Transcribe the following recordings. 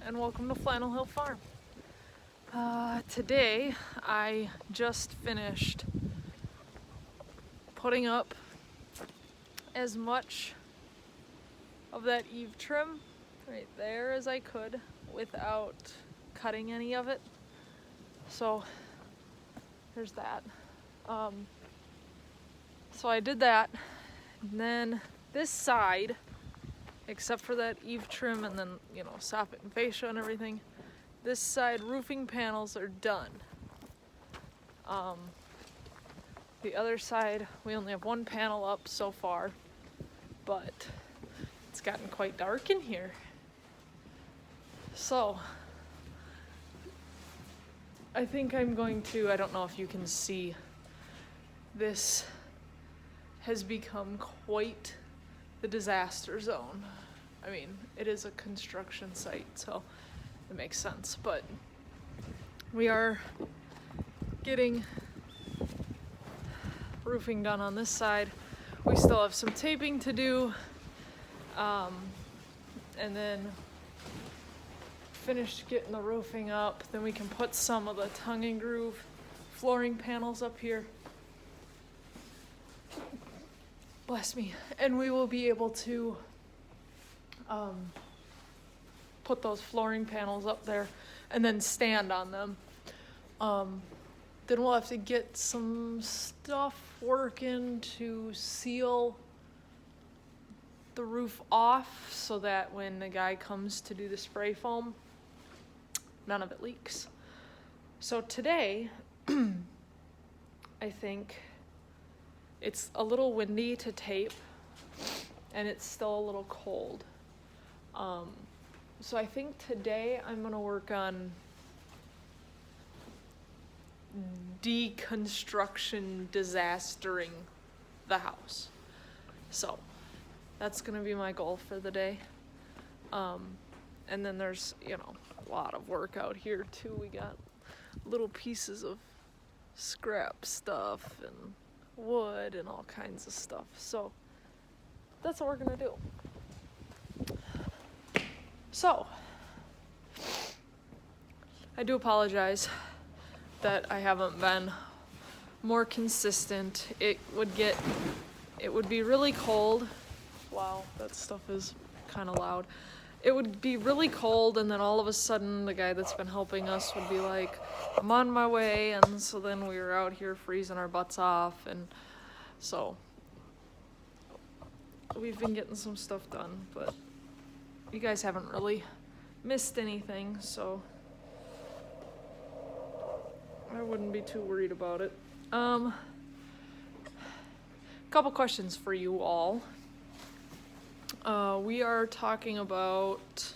and welcome to Flannel Hill Farm. Today I just finished putting up as much of that eave trim right there as I could without cutting any of it. So there's that. So I did that, and then this side, except for that eave trim and then, soffit and fascia and everything, this side roofing panels are done. The other side, we only have one panel up so far, but it's gotten quite dark in here. So I think I'm going to, I don't know if you can see, this has become quite the disaster zone. I mean, it is a construction site, so it makes sense, but we are getting roofing done on this side. We still have some taping to do, and then finish getting the roofing up. Then we can put some of the tongue and groove flooring panels up here. Bless me. And we will be able to put those flooring panels up there and then stand on them. Then we'll have to get some stuff working to seal the roof off so that when the guy comes to do the spray foam, none of it leaks. So today, I think it's a little windy to tape, and it's still a little cold. So I think today I'm gonna work on deconstruction disastering the house. So that's gonna be my goal for the day. And then there's, a lot of work out here too. We got little pieces of scrap stuff and wood and all kinds of stuff. So that's what we're gonna do. So I do apologize that I haven't been more consistent. It would be really cold. Wow, that stuff is kind of loud. It would be really cold, and then all of a sudden the guy that's been helping us would be like, I'm on my way, and so then we were out here freezing our butts off, and so we've been getting some stuff done, but you guys haven't really missed anything, so I wouldn't be too worried about it. Couple questions for you all. We are talking about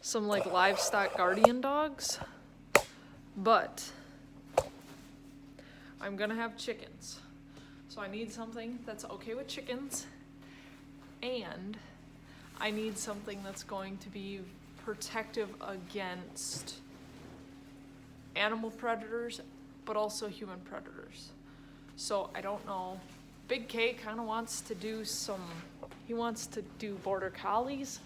some livestock guardian dogs, but I'm gonna have chickens. So I need something that's okay with chickens, and I need something that's going to be protective against animal predators, but also human predators. So I don't know, Big K kind of wants to do border collies,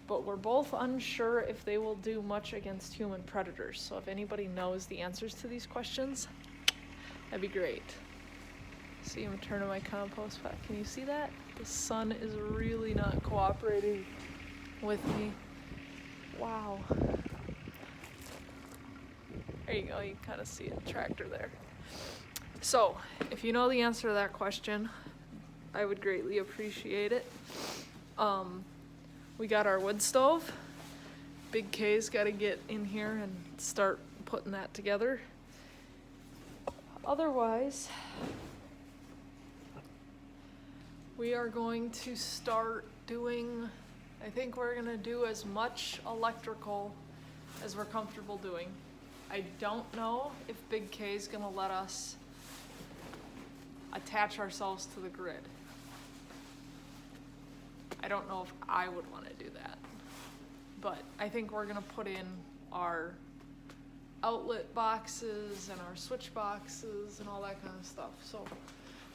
but we're both unsure if they will do much against human predators. So if anybody knows the answers to these questions, that'd be great. See, I'm turning my compost back. Can you see that? The sun is really not cooperating with me. Wow. There you go, you can kind of see a tractor there. So, if you know the answer to that question, I would greatly appreciate it. We got our wood stove. Big K's got to get in here and start putting that together. Otherwise, we are going to start doing, I think we're going to do as much electrical as we're comfortable doing. I don't know if Big K is going to let us attach ourselves to the grid. I don't know if I would want to do that, but I think we're going to put in our outlet boxes and our switch boxes and all that kind of stuff. So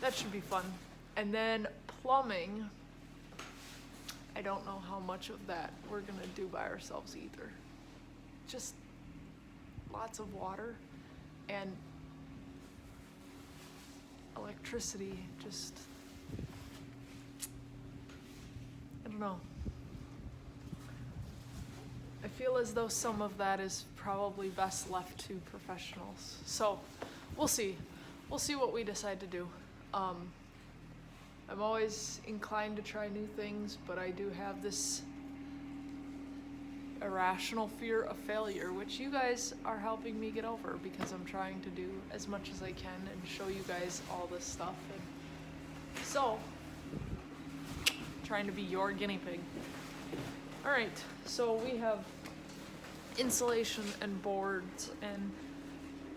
that should be fun. And then plumbing, I don't know how much of that we're going to do by ourselves either. just lots of water and electricity. Just, I don't know. I feel as though some of that is probably best left to professionals. So we'll see. We'll see what we decide to do. I'm always inclined to try new things, but I do have this irrational fear of failure, which you guys are helping me get over because I'm trying to do as much as I can and show you guys all this stuff. And so, trying to be your guinea pig. All right, so we have insulation and boards and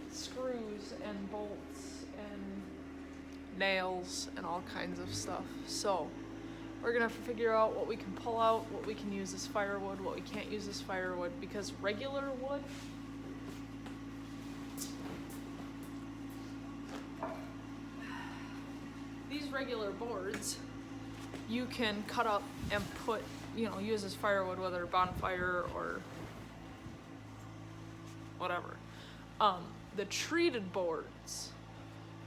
screws and bolts and nails and all kinds of stuff. So we're gonna have to figure out what we can pull out, what we can use as firewood, what we can't use as firewood, because regular wood, these regular boards, you can cut up and put, use as firewood, whether bonfire or whatever. The treated boards,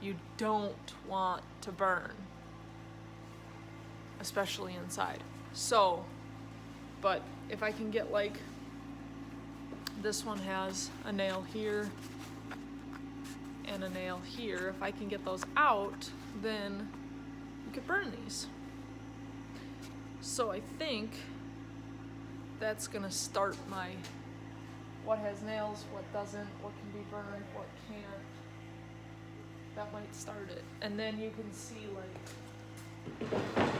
you don't want to burn, especially inside. So, but if I can get, like, this one has a nail here and a nail here, if I can get those out, then we could burn these. So I think that's gonna start my what has nails, what doesn't, what can be burned, what can't. That might start it. And then you can see, like,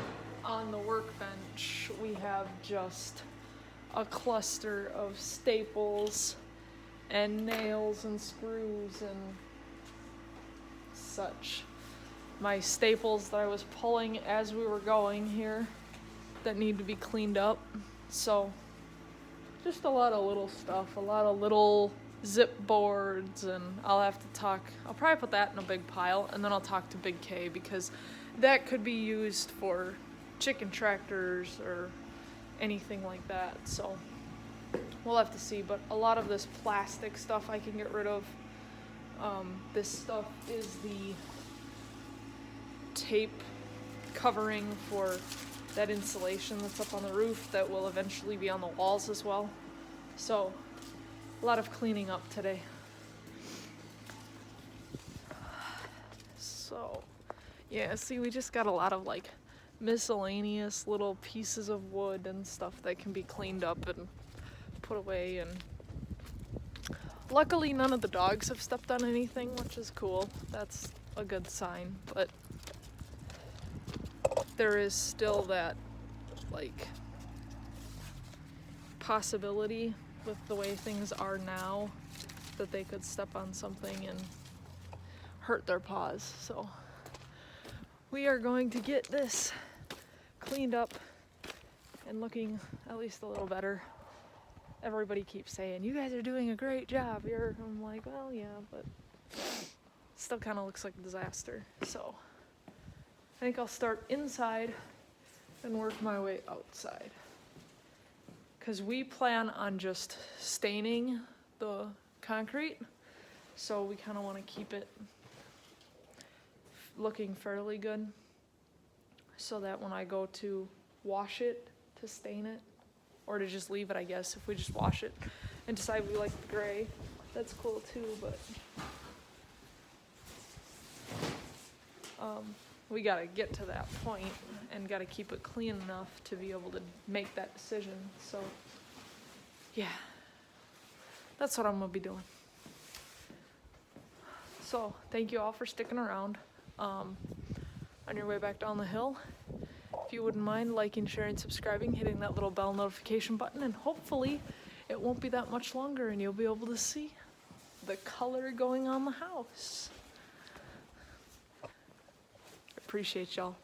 on the workbench, we have just a cluster of staples and nails and screws and such. My staples that I was pulling as we were going here that need to be cleaned up. So just a lot of little stuff, a lot of little zip boards, and I'll probably put that in a big pile, and then I'll talk to Big K, because that could be used for chicken tractors or anything like that. So we'll have to see, but a lot of this plastic stuff I can get rid of. This stuff is the tape covering for that insulation that's up on the roof that will eventually be on the walls as well. So a lot of cleaning up today. So yeah, see, we just got a lot of, like, miscellaneous little pieces of wood and stuff that can be cleaned up and put away, and luckily none of the dogs have stepped on anything, which is cool. That's a good sign, but there is still that, like, possibility with the way things are now that they could step on something and hurt their paws. So we are going to get this cleaned up and looking at least a little better. Everybody keeps saying, you guys are doing a great job here. I'm like, well, yeah, but still kind of looks like a disaster. So I think I'll start inside and work my way outside. Because we plan on just staining the concrete, so we kind of want to keep it looking fairly good, so that when I go to wash it, to stain it, or to just leave it, I guess, if we just wash it and decide we like the gray, that's cool too, but we gotta get to that point and gotta keep it clean enough to be able to make that decision. So yeah, that's what I'm gonna be doing. So thank you all for sticking around. On your way back down the hill, if you wouldn't mind liking, sharing, subscribing, hitting that little bell notification button, and hopefully it won't be that much longer and you'll be able to see the color going on the house. Appreciate y'all.